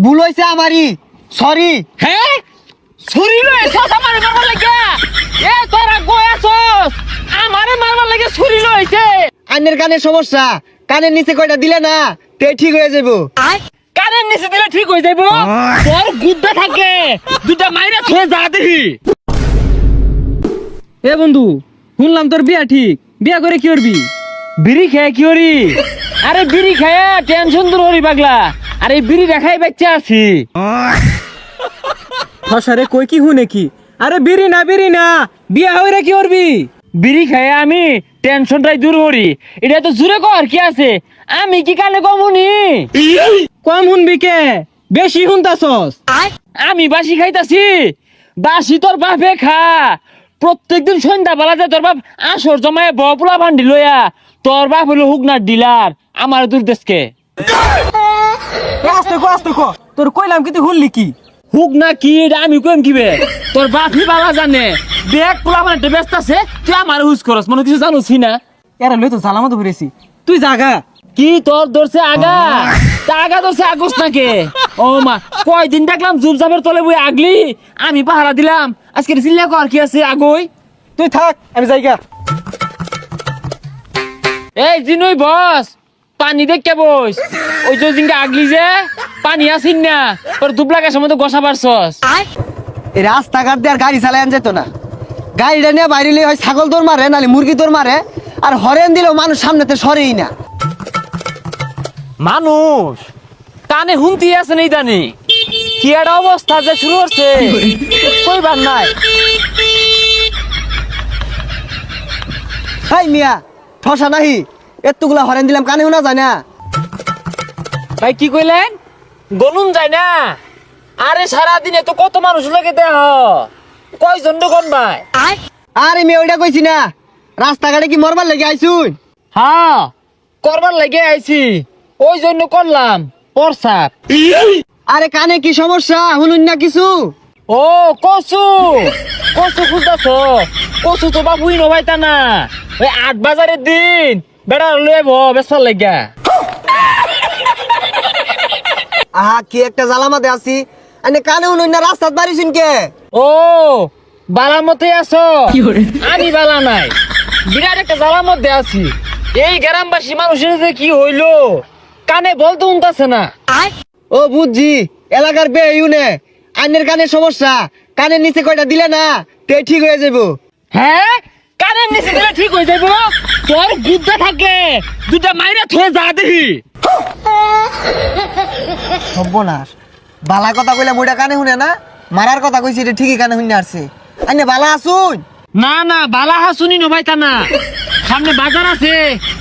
ভুল হইছে আমারই, সরি। হ্যাঁ ছুরি লইছস আমারে মারবার লাগা? এ তোরা গোয়াছস আমারে মারবার লাগা ছুরি লইছে। আন্নের কানের সমস্যা, কানের নিচে কয়টা দিলে না তে ঠিক হয়ে যাবো। কানের নিচে দিলে ঠিক হয়ে যাইবো? তোর গুদ্দা থাকে দুটা মাইরা থয়ে যা দেখি। এ বন্ধু, শুনলাম তোর বিয়া ঠিক, বিয়া করে কি করবি? বিড়ি খেয়ে কি হরি? আরে বিড়ি খেয়ে টেনশন দূর হরি পাগলা। আরে বিড়ি দেখাই বাচ্চা আছি। ফসারে কই কি হুনে কি? আরে বিড়ি না, বিয়া হইরে কি করবি? বিড়ি খেয়ে আমি টেনশনটাই দূর হরি। এটা তো জুড়ে কর কি আছে? আমি কি কানে কমুনি? কম শুনবি কে? বেশি শুনতাছস। আমি বাসি খাইতাছি? বাসি তোর বাপে খা। প্রত্যেকদিন সন্ধ্যা বেলাতে তোর বাপ আসর জমায় বপুলা ভান্ডি লইয়া। তোর বাপ হলো হুগনার ডিলার, আমার দূর দেশকে। আস্তে কো, তোর কইলাম কি তুই শুনলি কি? হুগনা কি এটা আমি কইম কিবে? তোর বাপই বালা জানে। দেখ পোলা ভান্ডি ব্যস্ত আছে, তুই আমার হুজ করস, মনে কিছু জানোসি না? এরা লই তো সালামত হইরেছি, তুই জাগা। কি তোর ধরছে আগা? তা আগা ধরছে আগস নাকে? ও মা, কয়দিন দেখলাম জুবজাবের তলে বই আগলি, আমি পাহারা দিলাম। আজকে চিল্লা কর কি আছে আগই? তুই থাক, আমি যাইগা। এই জিনুই বস, পানি দেখকে বস। ওই যে জিনকে আগলি যে পানি আসিন না, তোর দুবলা গাছের মতো গোসা পারছস। এই রাস্তাঘাট দিয়ে আর গাড়ি চালায় যেত না। গাড়িটা নিয়ে বাইরে হয় ছাগল দৌড় মারে, নাহলে মুরগি দৌড় মারে। আর হরেন দিলেও মানুষ সামনেতে সরেই না। মানুষ কানে হুমতি আছে নেই জানি কি একটা অবস্থা যে শুরু হচ্ছে, কইবার নাই। হাই মিয়া, ঠসা নাহি, এতগুলা হরেন দিলাম কানে শোনা যায় না। ভাই কি কইলেন? গনুন যায় না? আরে সারাদিনে তো কত মানুষ লাগে দেহ, কয়জন কোন ভাই? আরে মেয়ে ওইটা কইছি না, রাস্তাঘাটে কি মরবার লেগে আইসুন? হ্যাঁ করবার লাগে আইছি, ওই জন্য করলাম প্রসাব। আরে কানে কি সমস্যা শুনুন না কিছু? ও কচু, কচু খুঁজতেছ? কচু তো বাবুই নবাইতা না। ওই ৮ বাজারের দিন বেড়া লইব বেসার লাগা। আহা কি একটা জ্বালামাতে আছি, আনে কানে শুনুন না, রাস্তাত বাড়িছুন কে? ও বালার মধ্যে আছো? আমি বালা নাই, বিরাট একটা জ্বালার মধ্যে আছি। এই গ্রামবাসী মানুষের যে কি হইলো, কানে বলতে উনতাছে না। ও বুঝছি, এলাকার বে ইউনে আইনের কানের সমস্যা, কানের নিচে কয়টা দিলে না তে ঠিক হয়ে যাবো। হ্যাঁ কানের নিচে দিলে ঠিক হয়ে যাবো? তোর গুদ্দা থাকে দুটা মাইরা থয়ে যা দেখি। সর্বনাশ, বালা কথা কইলে মুইটা কানে শুনে না, মারার কথা কইছি এটা ঠিকই কানে শুনে আসছে। আইনে বালা আসুন? না না বালা হাসুনি নবাইতা না, সামনে বাজার আছে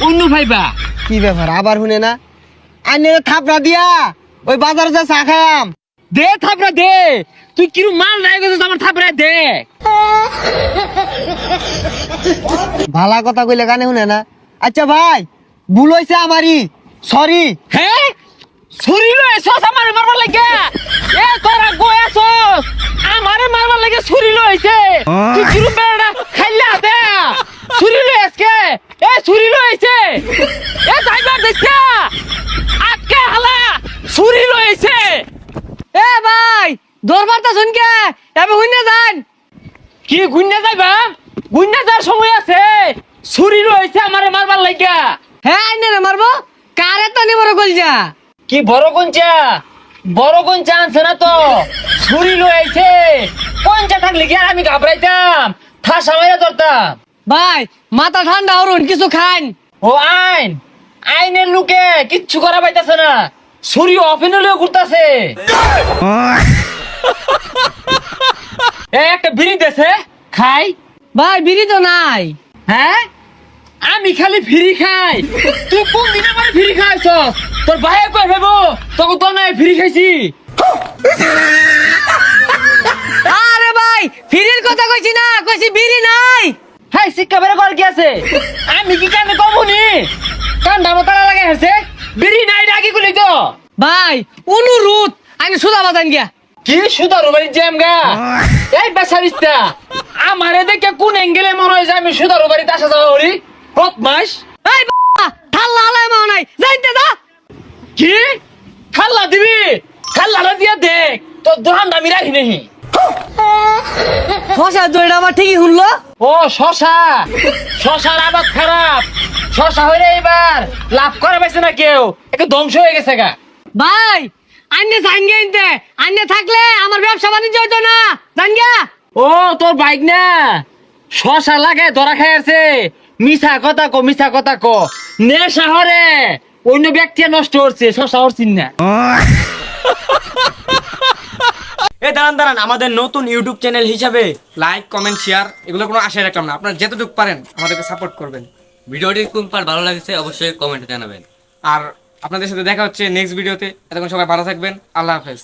অন্য ভাইবা। কি ব্যাপার আবার শুনে না? আইনে থাপড়া দিয়া ওই বাজারে যা চা খায়াম। দে থাপড়া দে, তুই কিরু মাল নাই গেছিস আমার থাপড়া দে। ভালা কথা কইলে কানে শুনে না। আচ্ছা ভাই, ভুল হইছে আমারই, সরি। হ্যাঁ ছুরি লইছস আমারে মারবার লাগে? এ তোরা গোয়াছস আমারে মারবার লাগে ছুরি লইছে? তুই কিরু বেড়া খাইলা দে ছুরি লইছকে? এ ছুরি লইছে, এ যাইবার দেখছা আজকে হালা ছুরি লইছে। এ ভাই, দরবার তা শুন কে? এবে হুইনা যান। কি গুন্না যাইবা? গুন্না যাওয়ার সময় আছে, ছুরি লইছে আমারে মারবার লাগা। হ্যাঁ আইনে না মারবো, কারে তো নিবর গলজা। কি বড় গঞ্চা? বড় গঞ্চা আনছে না তো, ছুরি লইছে। গঞ্চা থাকলে কি আর আমি ঘাবড়াইতাম, ঠাসা মাইরা ধরতাম। ভাই মাথা ঠান্ডা হরুন, কিছু খান। ও আইন, আইনের লোকে কিচ্ছু করা পাইতাছে না, ছুরি অফেন হলেও ঘুরতাছে। একটা বিড়ি দেছে খাই। ভাই বিড়ি তো নাই। হ্যাঁ আমি খালি ফ্রি খাই, তুই কোন দিন আমার ফ্রি খাইছস? তোর ভাইয়ে কই ভেবো তোকে তো নাই ফ্রি খাইছি। আরে ভাই ফিরির কথা কইছি না, কইছি বিড়ি নাই। হ্যাঁ শিক্ষা বেড়ে কর কি আছে? আমি কি কানে কমুনি? কান্দা মতারা লাগে হেসে বিড়ি নাই ডাকি গুলি তো। ভাই অনুরোধ, আমি সুদা বাজান গিয়া। কি সুদারু বাড়ি জ্যাম গা? এই বেচারিস্তা আমারে দেখে কোন অ্যাঙ্গেলে মনে হয় যে আমি সুদারু বাড়িতে আসা যাওয়া করি বদমাস। এই বাবা ঠাল্লা আলাই মাও নাই, যাইতে যা। কি খাল্লা দিবি? খাল্লাটা দিয়ে দেখ তোর দোকানটা আমি রাখি নাহি শশা দইটা আমার ঠিকই শুনলো। ও শশা শশার আবাদ খারাপ শশা হইলে এবার লাভ করে পাইছে না কেউ একটু ধ্বংস হয়ে গেছে গা ভাই আন্নে জানগে ইনতে আন্নে থাকলে আমার ব্যবসা বাণিজ্য হইতো না জানগা। ও তোর বাইক না শশা লাগে ধরা খাই আছে মিছা কথা কো নে শহরে অন্য ব্যক্তি নষ্ট করছে শশা হরছিন না এ দাঁড়ান আমাদের নতুন ইউটিউব চ্যানেল হিসাবে লাইক কমেন্ট শেয়ার এগুলো কোনো আশায় রাখলাম না, আপনারা যতটুকু পারেন আমাদেরকে সাপোর্ট করবেন। ভিডিওটি কোন পার্ট ভালো লাগছে অবশ্যই কমেন্টে জানাবেন। আর আপনাদের সাথে দেখা হচ্ছে নেক্সট ভিডিওতে। এতক্ষণ সবাই ভালো থাকবেন, আল্লাহ হাফেজ।